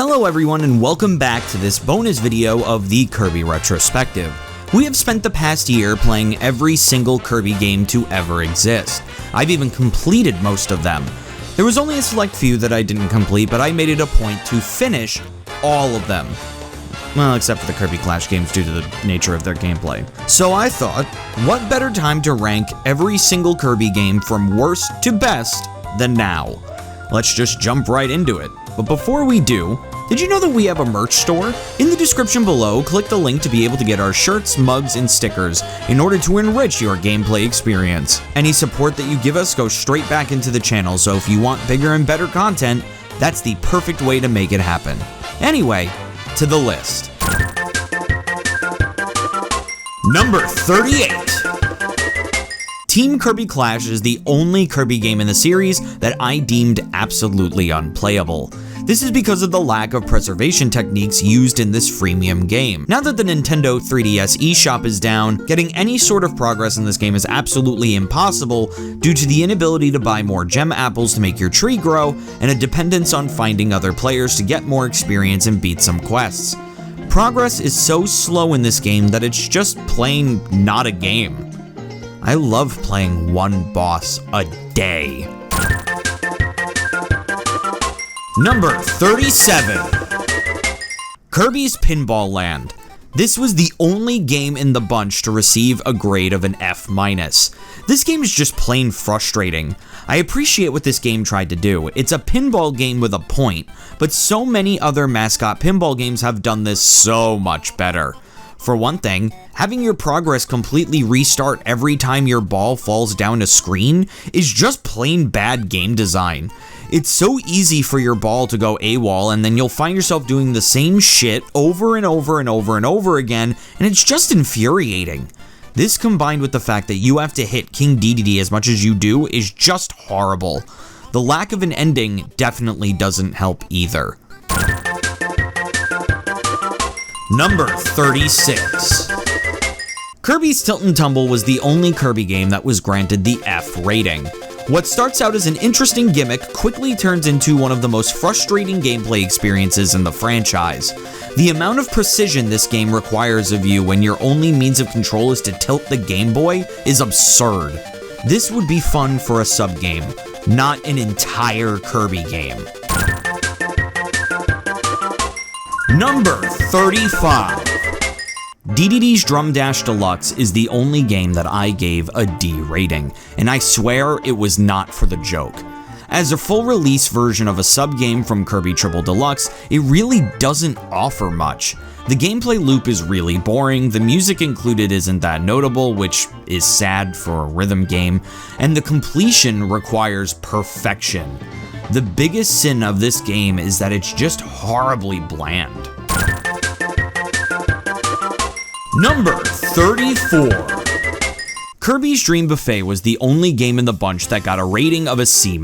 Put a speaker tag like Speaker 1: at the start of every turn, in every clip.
Speaker 1: Hello everyone and welcome back to this bonus video of the Kirby Retrospective. We have spent the past year playing every single Kirby game to ever exist. I've even completed most of them. There was only a select few that I didn't complete, but I made it a point to finish all of them. Well, except for the Kirby Clash games due to the nature of their gameplay. So I thought, what better time to rank every single Kirby game from worst to best than now? Let's just jump right into it. But before we do, did you know that we have a merch store? In the description below, click the link to be able to get our shirts, mugs, and stickers in order to enrich your gameplay experience. Any support that you give us goes straight back into the channel, so if you want bigger and better content, that's the perfect way to make it happen. Anyway, to the list. Number 38. Team Kirby Clash is the only Kirby game in the series that I deemed absolutely unplayable. This is because of the lack of preservation techniques used in this freemium game. Now that the Nintendo 3DS eShop is down, getting any sort of progress in this game is absolutely impossible due to the inability to buy more gem apples to make your tree grow and a dependence on finding other players to get more experience and beat some quests. Progress is so slow in this game that it's just plain not a game. I love playing one boss a day. Number 37. Kirby's Pinball Land. This was the only game in the bunch to receive a grade of an F-. This game is just plain frustrating. I appreciate what this game tried to do. It's a pinball game with a point, but so many other mascot pinball games have done this so much better. For one thing, having your progress completely restart every time your ball falls down a screen is just plain bad game design. It's so easy for your ball to go AWOL and then you'll find yourself doing the same shit over and over and over and over again, and it's just infuriating. This combined with the fact that you have to hit King DDD as much as you do is just horrible. The lack of an ending definitely doesn't help either. Number 36. Kirby's Tilt and Tumble was the only Kirby game that was granted the F rating. What starts out as an interesting gimmick quickly turns into one of the most frustrating gameplay experiences in the franchise. The amount of precision this game requires of you when your only means of control is to tilt the Game Boy is absurd. This would be fun for a sub-game, not an entire Kirby game. Number 35. DDD's Drum Dash Deluxe is the only game that I gave a D rating, and I swear it was not for the joke. As a full release version of a sub-game from Kirby Triple Deluxe, it really doesn't offer much. The gameplay loop is really boring, the music included isn't that notable, which is sad for a rhythm game, and the completion requires perfection. The biggest sin of this game is that it's just horribly bland. Number 34. Kirby's Dream Buffet was the only game in the bunch that got a rating of a C-.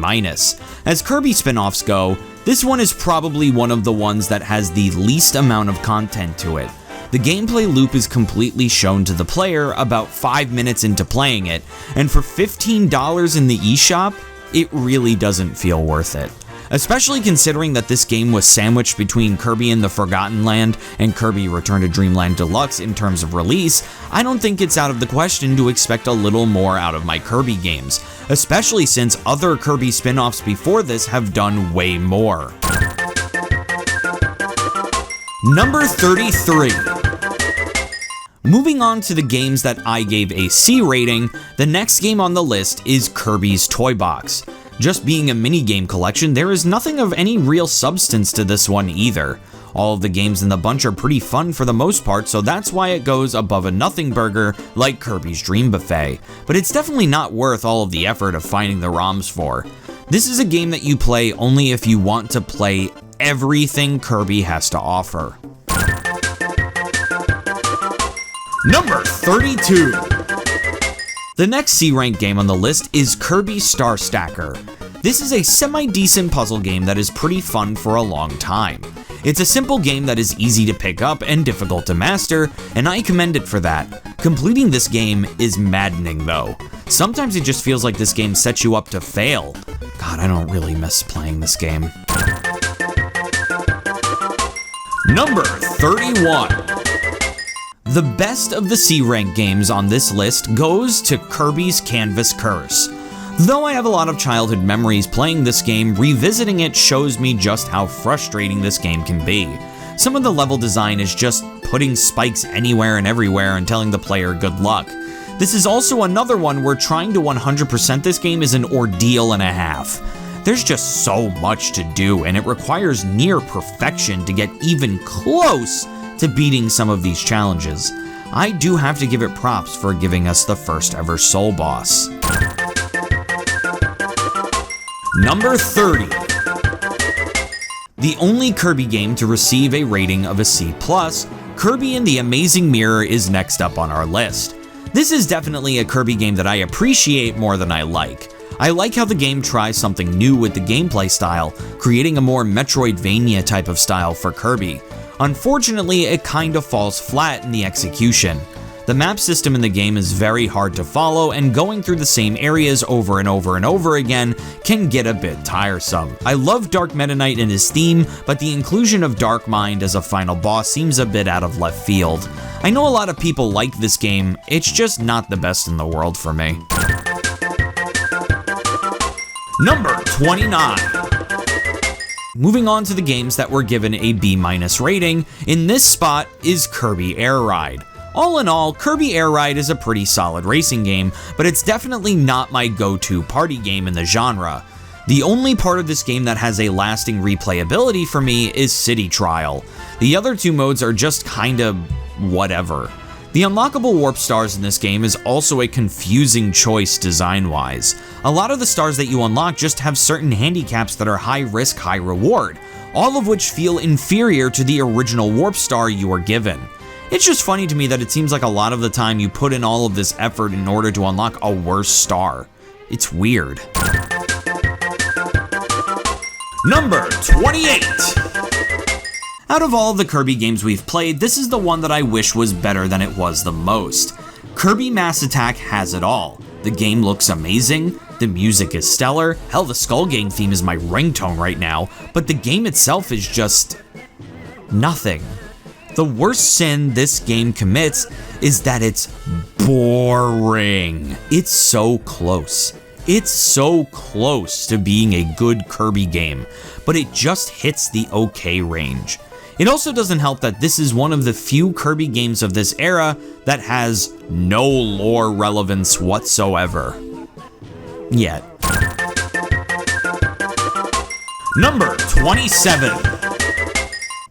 Speaker 1: As Kirby spin-offs go, this one is probably one of the ones that has the least amount of content to it. The gameplay loop is completely shown to the player about 5 minutes into playing it, and for $15 in the eShop, it really doesn't feel worth it. Especially considering that this game was sandwiched between Kirby and the Forgotten Land and Kirby Return to Dreamland Deluxe in terms of release, I don't think it's out of the question to expect a little more out of my Kirby games, especially since other Kirby spin-offs before this have done way more. Number 33. Moving on to the games that I gave a C rating, the next game on the list is Kirby's Toy Box. Just being a minigame collection, there is nothing of any real substance to this one either. All of the games in the bunch are pretty fun for the most part, so that's why it goes above a nothing burger like Kirby's Dream Buffet, but it's definitely not worth all of the effort of finding the ROMs for. This is a game that you play only if you want to play everything Kirby has to offer. Number 32. The next C-rank game on the list is Kirby Star Stacker. This is a semi-decent puzzle game that is pretty fun for a long time. It's a simple game that is easy to pick up and difficult to master, and I commend it for that. Completing this game is maddening though. Sometimes it just feels like this game sets you up to fail. God, I don't really miss playing this game. Number 31. The best of the C-rank games on this list goes to Kirby's Canvas Curse. Though I have a lot of childhood memories playing this game, revisiting it shows me just how frustrating this game can be. Some of the level design is just putting spikes anywhere and everywhere and telling the player good luck. This is also another one where trying to 100% this game is an ordeal and a half. There's just so much to do, and it requires near perfection to get even close to beating some of these challenges. I do have to give it props for giving us the first ever Soul Boss. Number 30. The only Kirby game to receive a rating of a C+, Kirby and the Amazing Mirror is next up on our list. This is definitely a Kirby game that I appreciate more than I like. I like how the game tries something new with the gameplay style, creating a more Metroidvania type of style for Kirby. Unfortunately, it kinda falls flat in the execution. The map system in the game is very hard to follow, and going through the same areas over and over and over again can get a bit tiresome. I love Dark Meta Knight and his theme, but the inclusion of Dark Mind as a final boss seems a bit out of left field. I know a lot of people like this game, it's just not the best in the world for me. Number 29. Moving on to the games that were given a B- rating, in this spot is Kirby Air Ride. All in all, Kirby Air Ride is a pretty solid racing game, but it's definitely not my go-to party game in the genre. The only part of this game that has a lasting replayability for me is City Trial. The other two modes are just kinda whatever. The unlockable warp stars in this game is also a confusing choice design-wise. A lot of the stars that you unlock just have certain handicaps that are high risk, high reward, all of which feel inferior to the original warp star you were given. It's just funny to me that it seems like a lot of the time you put in all of this effort in order to unlock a worse star. It's weird. Number 28. Out of all the Kirby games we've played, this is the one that I wish was better than it was the most. Kirby Mass Attack has it all. The game looks amazing, the music is stellar, hell, the Skull Gang theme is my ringtone right now, but the game itself is just nothing. The worst sin this game commits is that it's boring. It's so close. It's so close to being a good Kirby game, but it just hits the okay range. It also doesn't help that this is one of the few Kirby games of this era that has no lore relevance whatsoever. Yet. Number 27.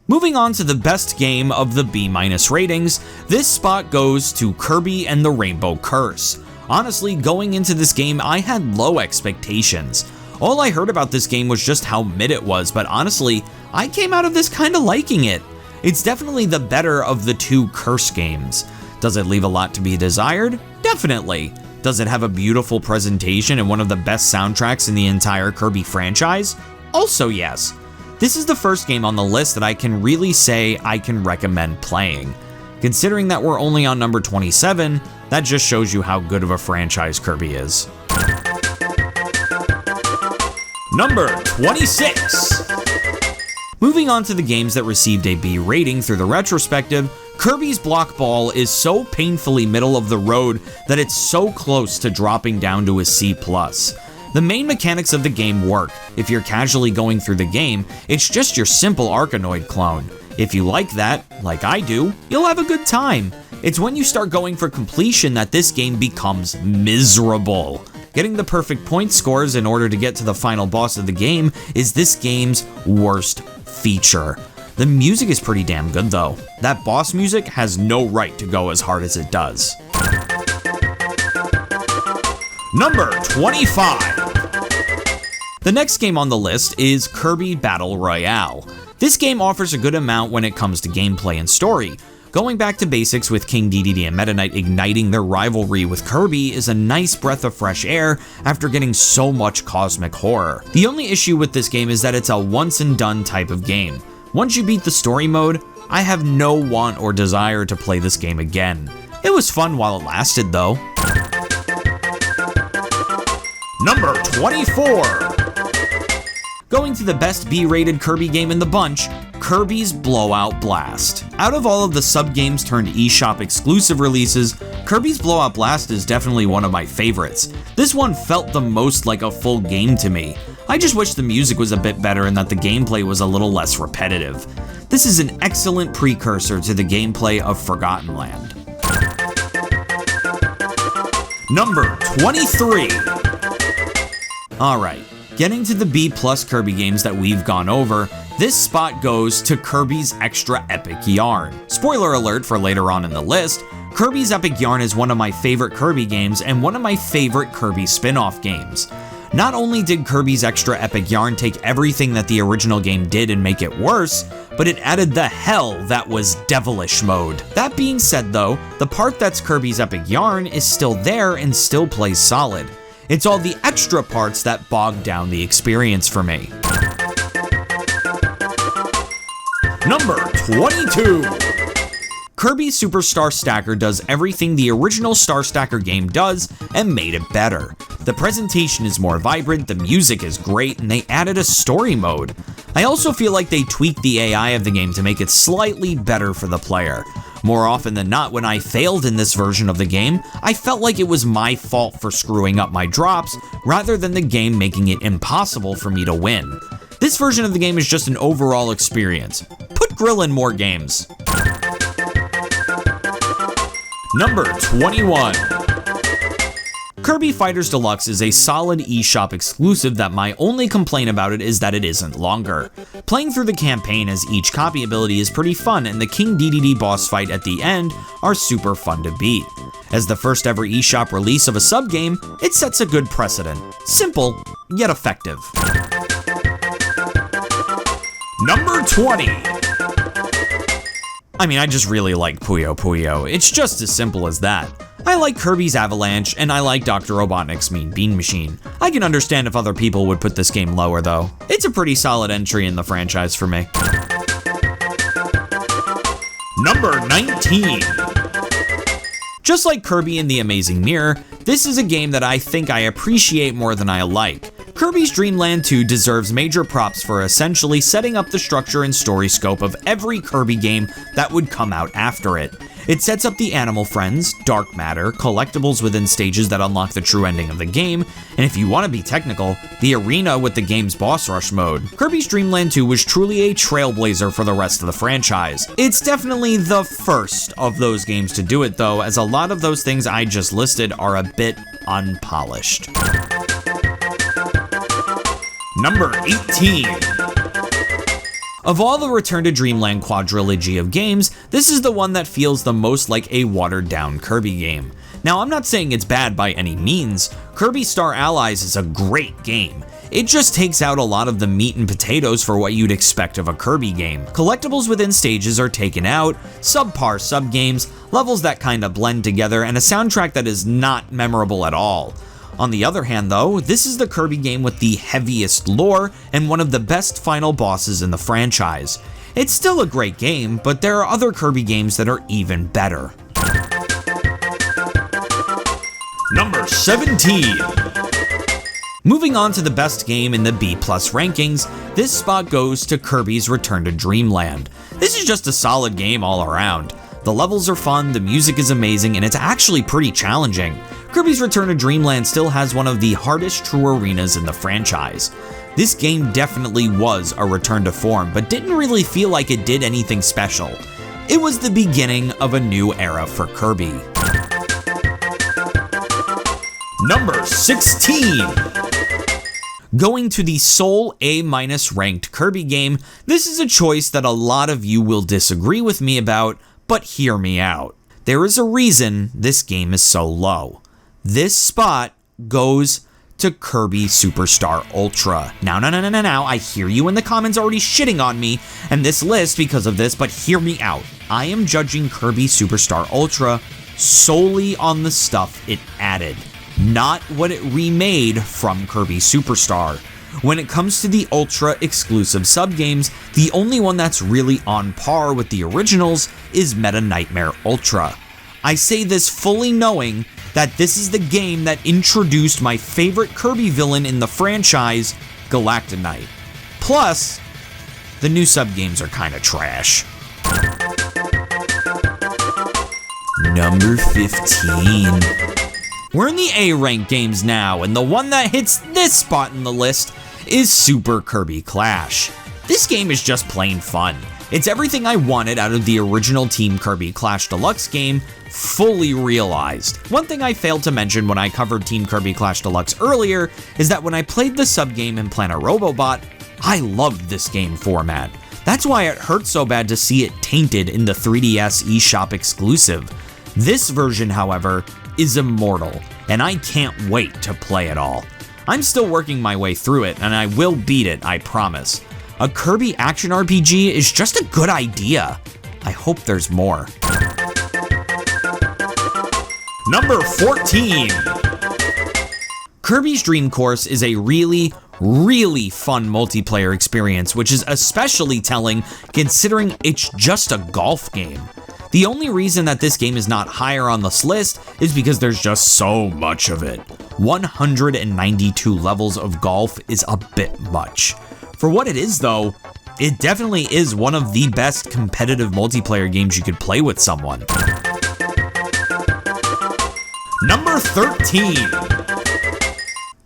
Speaker 1: Moving on to the best game of the B- ratings, this spot goes to Kirby and the Rainbow Curse. Honestly, going into this game, I had low expectations. All I heard about this game was just how mid it was, but honestly, I came out of this kinda liking it. It's definitely the better of the two Curse games. Does it leave a lot to be desired? Definitely. Does it have a beautiful presentation and one of the best soundtracks in the entire Kirby franchise? Also yes. This is the first game on the list that I can really say I can recommend playing. Considering that we're only on number 27, that just shows you how good of a franchise Kirby is. Number 26. Moving on to the games that received a B rating through the retrospective, Kirby's Block Ball is so painfully middle of the road that it's so close to dropping down to a C+. The main mechanics of the game work. If you're casually going through the game, it's just your simple Arkanoid clone. If you like that, like I do, you'll have a good time. It's when you start going for completion that this game becomes miserable. Getting the perfect point scores in order to get to the final boss of the game is this game's worst feature. The music is pretty damn good though. That boss music has no right to go as hard as it does. Number 25. The next game on the list is Kirby Battle Royale. This game offers a good amount when it comes to gameplay and story. Going back to basics with King Dedede and Meta Knight igniting their rivalry with Kirby is a nice breath of fresh air after getting so much cosmic horror. The only issue with this game is that it's a once and done type of game. Once you beat the story mode, I have no want or desire to play this game again. It was fun while it lasted though. Number 24. Going to the best B-rated Kirby game in the bunch, Kirby's Blowout Blast. Out of all of the sub-games turned eShop exclusive releases, Kirby's Blowout Blast is definitely one of my favorites. This one felt the most like a full game to me. I just wish the music was a bit better and that the gameplay was a little less repetitive. This is an excellent precursor to the gameplay of Forgotten Land. Number 23. Alright, getting to the B+ Kirby games that we've gone over, this spot goes to Kirby's Extra Epic Yarn. Spoiler alert for later on in the list, Kirby's Epic Yarn is one of my favorite Kirby games and one of my favorite Kirby spin-off games. Not only did Kirby's Extra Epic Yarn take everything that the original game did and make it worse, but it added the hell that was Devilish mode. That being said though, the part that's Kirby's Epic Yarn is still there and still plays solid. It's all the extra parts that bog down the experience for me. Number 22. Kirby Superstar Stacker does everything the original Star Stacker game does and made it better. The presentation is more vibrant, the music is great, and they added a story mode. I also feel like they tweaked the AI of the game to make it slightly better for the player. More often than not, when I failed in this version of the game, I felt like it was my fault for screwing up my drops, rather than the game making it impossible for me to win. This version of the game is just an overall experience. Put Grill in more games. Number 21. Kirby Fighters Deluxe is a solid eShop exclusive that my only complaint about it is that it isn't longer. Playing through the campaign as each copy ability is pretty fun, and the King DDD boss fight at the end are super fun to beat. As the first ever eShop release of a sub-game, it sets a good precedent. Simple, yet effective. Number 20. I mean, I just really like Puyo Puyo. It's just as simple as that. I like Kirby's Avalanche, and I like Dr. Robotnik's Mean Bean Machine. I can understand if other people would put this game lower though. It's a pretty solid entry in the franchise for me. Number 19. Just like Kirby and the Amazing Mirror, this is a game that I think I appreciate more than I like. Kirby's Dream Land 2 deserves major props for essentially setting up the structure and story scope of every Kirby game that would come out after it. It sets up the animal friends, dark matter, collectibles within stages that unlock the true ending of the game, and if you want to be technical, the arena with the game's boss rush mode. Kirby's Dream Land 2 was truly a trailblazer for the rest of the franchise. It's definitely the first of those games to do it though, as a lot of those things I just listed are a bit unpolished. Number 18. Of all the Return to Dreamland quadrilogy of games, this is the one that feels the most like a watered-down Kirby game. Now, I'm not saying it's bad by any means. Kirby Star Allies is a great game. It just takes out a lot of the meat and potatoes for what you'd expect of a Kirby game. Collectibles within stages are taken out, subpar sub-games, levels that kinda blend together, and a soundtrack that is not memorable at all. On the other hand though, this is the Kirby game with the heaviest lore and one of the best final bosses in the franchise. It's still a great game, but there are other Kirby games that are even better. Number 17. Moving on to the best game in the B+ rankings, this spot goes to Kirby's Return to Dreamland. This is just a solid game all around. The levels are fun, the music is amazing, and it's actually pretty challenging. Kirby's Return to Dreamland still has one of the hardest true arenas in the franchise. This game definitely was a return to form, but didn't really feel like it did anything special. It was the beginning of a new era for Kirby. Number 16. Going to the sole A- ranked Kirby game, this is a choice that a lot of you will disagree with me about, but hear me out. There is a reason this game is so low. This spot goes to Kirby Superstar Ultra. Now, I hear you in the comments already shitting on me and this list because of this, but hear me out. I am judging Kirby Superstar Ultra solely on the stuff it added, not what it remade from Kirby Superstar. When it comes to the Ultra exclusive subgames, the only one that's really on par with the originals is Meta Nightmare Ultra. I say this fully knowing that this is the game that introduced my favorite Kirby villain in the franchise, Galactonite. Plus, The new sub-games are kinda trash. Number 15. We're in the A-rank games now, and the one that hits this spot in the list is Super Kirby Clash. This game is just plain fun. It's everything I wanted out of the original Team Kirby Clash Deluxe game, fully realized. One thing I failed to mention when I covered Team Kirby Clash Deluxe earlier is that when I played the sub-game in Planet Robobot, I loved this game format. That's why it hurt so bad to see it tainted in the 3DS eShop exclusive. This version, however, is immortal, and I can't wait to play it all. I'm still working my way through it, and I will beat it, I promise. A Kirby action RPG is just a good idea. I hope there's more. Number 14. Kirby's Dream Course is a really fun multiplayer experience, which is especially telling considering it's just a golf game. The only reason that this game is not higher on this list is because there's just so much of it. 192 levels of golf is a bit much. For what it is though, it definitely is one of the best competitive multiplayer games you could play with someone. Number 13.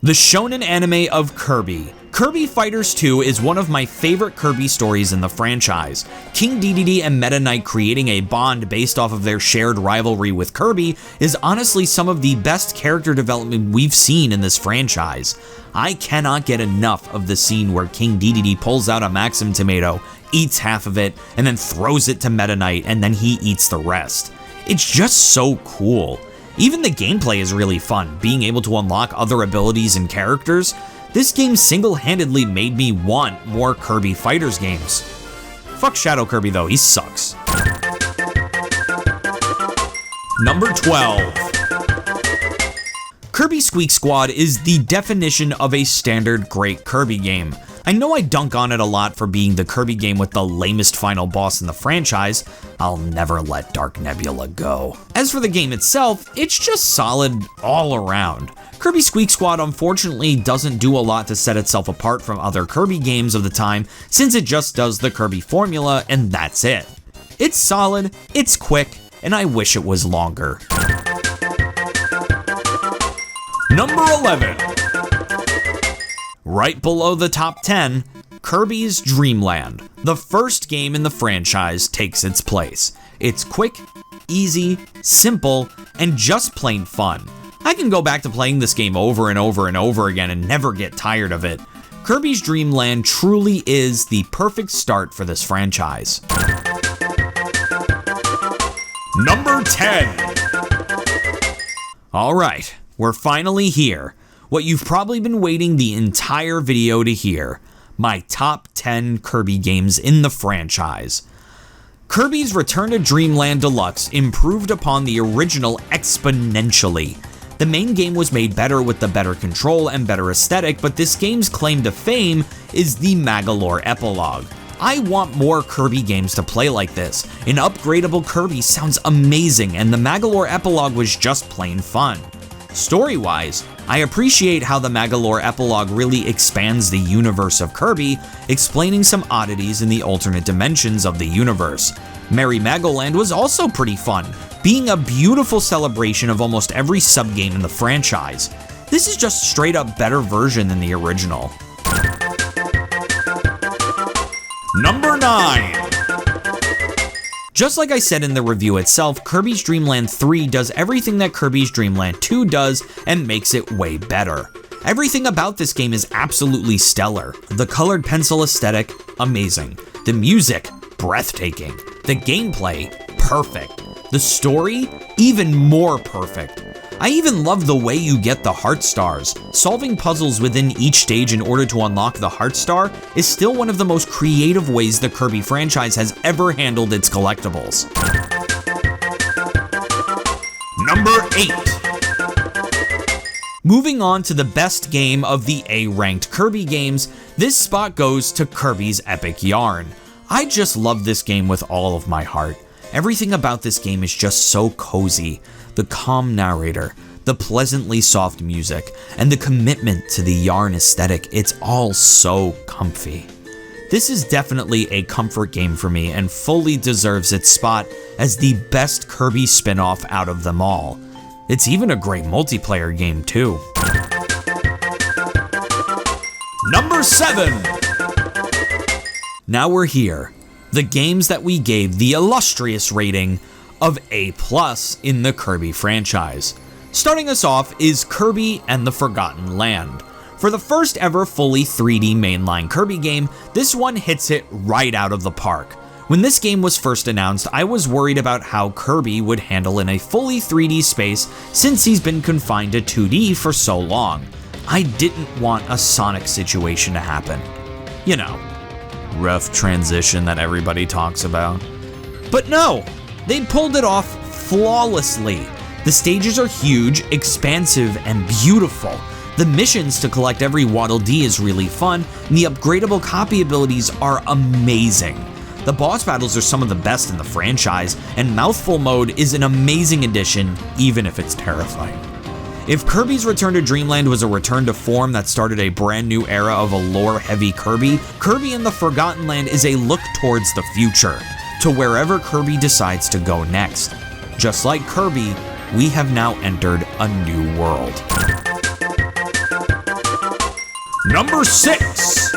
Speaker 1: The shonen anime of Kirby. Kirby Fighters 2 is one of my favorite Kirby stories in the franchise. King Dedede and Meta Knight creating a bond based off of their shared rivalry with Kirby is honestly some of the best character development we've seen in this franchise. I cannot get enough of the scene where King Dedede pulls out a Maxim tomato, eats half of it, and then throws it to Meta Knight, and then he eats the rest. It's just so cool. Even the gameplay is really fun, being able to unlock other abilities and characters. This game single-handedly made me want more Kirby Fighters games. Fuck Shadow Kirby though, he sucks. Number 12. Kirby Squeak Squad is the definition of a standard great Kirby game. I know I dunk on it a lot for being the Kirby game with the lamest final boss in the franchise. I'll never let Dark Nebula go. As for the game itself, it's just solid all around. Kirby Squeak Squad unfortunately doesn't do a lot to set itself apart from other Kirby games of the time, since it just does the Kirby formula and that's it. It's solid, it's quick, and I wish it was longer. Number 11. Right below the top 10, Kirby's Dream Land. The first game in the franchise takes its place. It's quick, easy, simple, and just plain fun. I can go back to playing this game over and over and over again and never get tired of it. Kirby's Dream Land truly is the perfect start for this franchise. Number 10. Alright, we're finally here. What you've probably been waiting the entire video to hear. My top 10 Kirby games in the franchise. Kirby's Return to Dreamland Deluxe improved upon the original exponentially. The main game was made better with the better control and better aesthetic, but this game's claim to fame is the Magolor epilogue. I want more Kirby games to play like this. An upgradable Kirby sounds amazing, and the Magolor epilogue was just plain fun. Story-wise, I appreciate how the Magolor epilogue really expands the universe of Kirby, explaining some oddities in the alternate dimensions of the universe. Merry Magoland was also pretty fun, being a beautiful celebration of almost every sub-game in the franchise. This is just straight up better version than the original. Number 9. Just like I said in the review itself, Kirby's Dream Land 3 does everything that Kirby's Dream Land 2 does and makes it way better. Everything about this game is absolutely stellar. The colored pencil aesthetic, amazing. The music, breathtaking. The gameplay, perfect. The story, even more perfect. I even love the way you get the Heart Stars. Solving puzzles within each stage in order to unlock the Heart Star is still one of the most creative ways the Kirby franchise has ever handled its collectibles. Number 8. Moving on to the best game of the A-ranked Kirby games, this spot goes to Kirby's Epic Yarn. I just love this game with all of my heart. Everything about this game is just so cozy. The calm narrator, the pleasantly soft music, and the commitment to the yarn aesthetic, it's all so comfy. this is definitely a comfort game for me and fully deserves its spot as the best Kirby spin-off out of them all. It's even a great multiplayer game too. Number 7! Now we're here. The games that we gave the illustrious rating of A+ in the Kirby franchise. Starting us off is Kirby and the Forgotten Land. For the first ever fully 3D mainline Kirby game, this one hits it right out of the park. When this game was first announced, I was worried about how Kirby would handle in a fully 3D space since he's been confined to 2D for so long. I didn't want a Sonic situation to happen. You know, rough transition that everybody talks about. But no, they pulled it off flawlessly. The stages are huge, expansive, and beautiful. The missions to collect every Waddle Dee is really fun, and the upgradable copy abilities are amazing. The boss battles are some of the best in the franchise, and Mouthful Mode is an amazing addition, even if it's terrifying. If Kirby's Return to Dreamland was a return to form that started a brand new era of a lore-heavy Kirby, Kirby and the Forgotten Land is a look towards the future, to wherever Kirby decides to go next. Just like Kirby, we have now entered a new world. Number 6!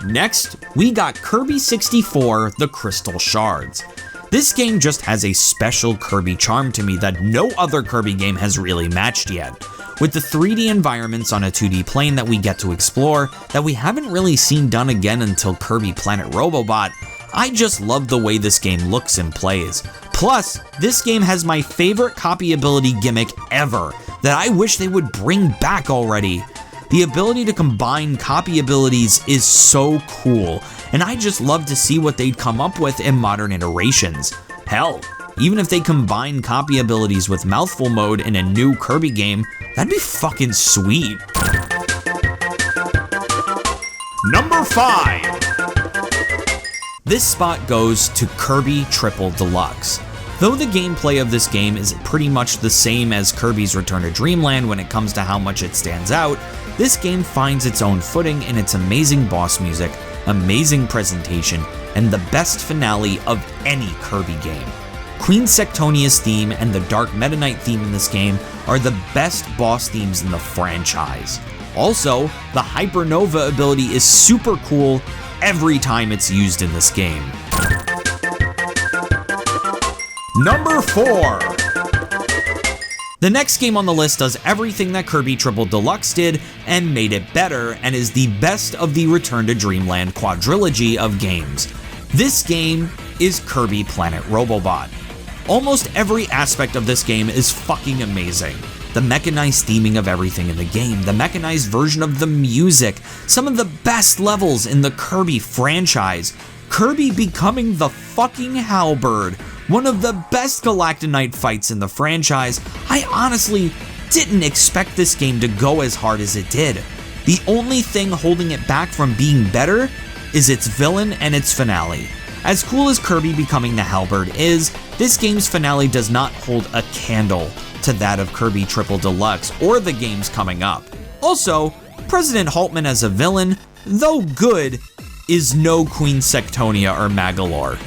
Speaker 1: Next, we got Kirby 64: The Crystal Shards. This game just has a special Kirby charm to me that no other Kirby game has really matched yet. With the 3D environments on a 2D plane that we get to explore that we haven't really seen done again until Kirby Planet Robobot, I just love the way this game looks and plays. Plus, this game has my favorite copy ability gimmick ever that I wish they would bring back already. The ability to combine copy abilities is so cool, and I just love to see what they'd come up with in modern iterations. Hell, even if they combine copy abilities with Mouthful Mode in a new Kirby game, that'd be fucking sweet. Number 5! This spot goes to Kirby Triple Deluxe. Though the gameplay of this game is pretty much the same as Kirby's Return to Dreamland when it comes to how much it stands out, this game finds its own footing in its amazing boss music, amazing presentation, and the best finale of any Kirby game. Queen Sectonia's theme and the Dark Meta Knight theme in this game are the best boss themes in the franchise. Also, the Hypernova ability is super cool every time it's used in this game. Number 4! The next game on the list does everything that Kirby Triple Deluxe did and made it better, and is the best of the Return to Dreamland quadrilogy of games. This game is Kirby Planet Robobot. Almost every aspect of this game is fucking amazing. The mechanized theming of everything in the game, the mechanized version of the music, some of the best levels in the Kirby franchise, Kirby becoming the fucking Halberd, one of the best Galactonite fights in the franchise. I honestly didn't expect this game to go as hard as it did. The only thing holding it back from being better is its villain and its finale. As cool as Kirby becoming the Halberd is, this game's finale does not hold a candle to that of Kirby Triple Deluxe or the games coming up. Also, President Haltman as a villain, though good, is no Queen Sectonia or Magolor.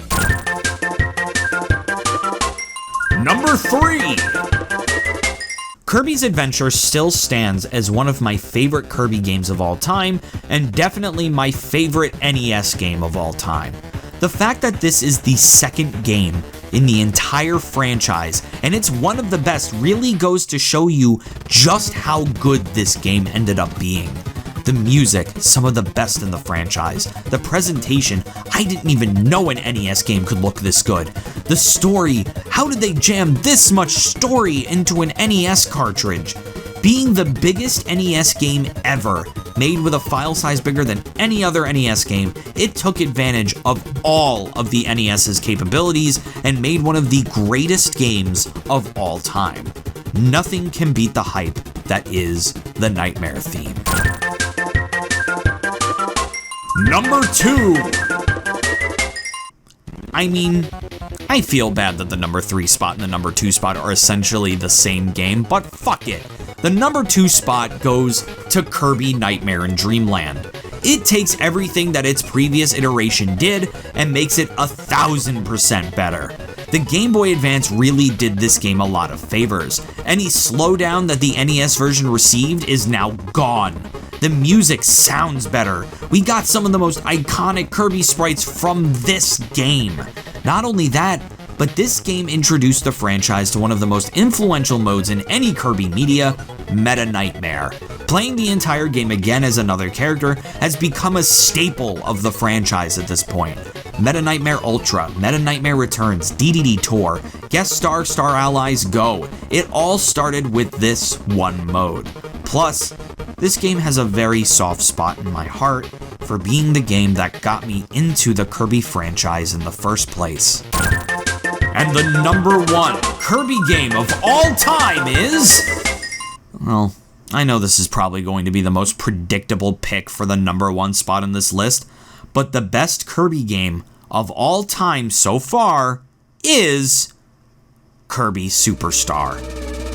Speaker 1: Number 3! Kirby's Adventure still stands as one of my favorite Kirby games of all time, and definitely my favorite NES game of all time. The fact that this is the second game in the entire franchise, and it's one of the best, really goes to show you just how good this game ended up being. The music, some of the best in the franchise. The presentation, I didn't even know an NES game could look this good. The story, how did they jam this much story into an NES cartridge? Being the biggest NES game ever, made with a file size bigger than any other NES game, it took advantage of all of the NES's capabilities and made one of the greatest games of all time. Nothing can beat the hype that is the Nightmare theme. Number 2! I mean, I feel bad that the number 3 spot and the number 2 spot are essentially the same game, but fuck it. The number 2 spot goes to Kirby Nightmare in Dreamland. It takes everything that its previous iteration did and makes it 1000% better. The Game Boy Advance really did this game a lot of favors. Any slowdown that the NES version received is now gone. The music sounds better. We got some of the most iconic Kirby sprites from this game. Not only that, but this game introduced the franchise to one of the most influential modes in any Kirby media, Meta Nightmare. Playing the entire game again as another character has become a staple of the franchise at this point. Meta Nightmare Ultra, Meta Nightmare Returns, DDD Tour, Guest Star Star Allies Go. It all started with this one mode. Plus, this game has a very soft spot in my heart for being the game that got me into the Kirby franchise in the first place. And the #1 Kirby game of all time is... Well, I know this is probably going to be the most predictable pick for the #1 spot in this list, but the best Kirby game of all time so far is Kirby Superstar.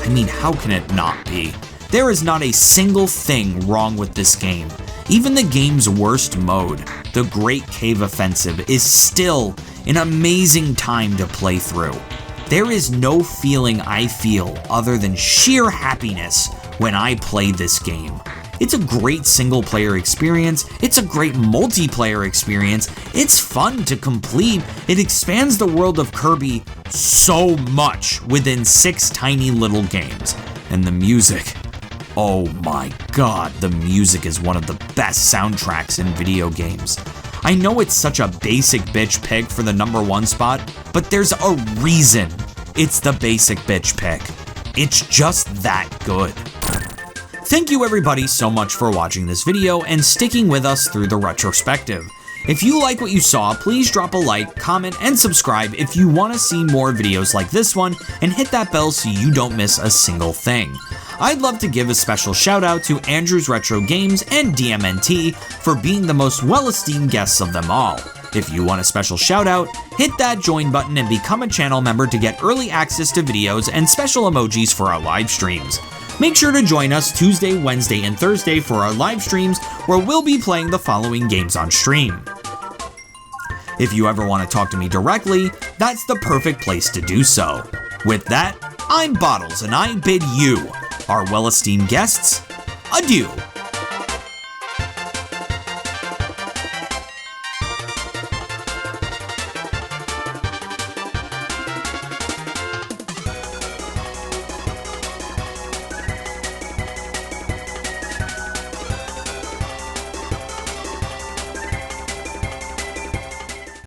Speaker 1: I mean, how can it not be? There is not a single thing wrong with this game. Even the game's worst mode, the Great Cave Offensive, is still an amazing time to play through. There is no feeling I feel other than sheer happiness when I play this game. It's a great single-player experience, it's a great multiplayer experience, it's fun to complete, it expands the world of Kirby so much within 6 tiny little games. And the music, oh my god, the music is one of the best soundtracks in video games. I know it's such a basic bitch pick for the #1 spot, but there's a reason it's the basic bitch pick. It's just that good. Thank you everybody so much for watching this video and sticking with us through the retrospective. If you like what you saw, please drop a like, comment, and subscribe if you want to see more videos like this one, and hit that bell so you don't miss a single thing. I'd love to give a special shout out to Andrew's Retro Games and DMNT for being the most well-esteemed guests of them all. If you want a special shout out, hit that join button and become a channel member to get early access to videos and special emojis for our live streams. Make sure to join us Tuesday, Wednesday, and Thursday for our live streams where we'll be playing the following games on stream. If you ever want to talk to me directly, that's the perfect place to do so. With that, I'm Bottles and I bid you, our well-esteemed guests, adieu.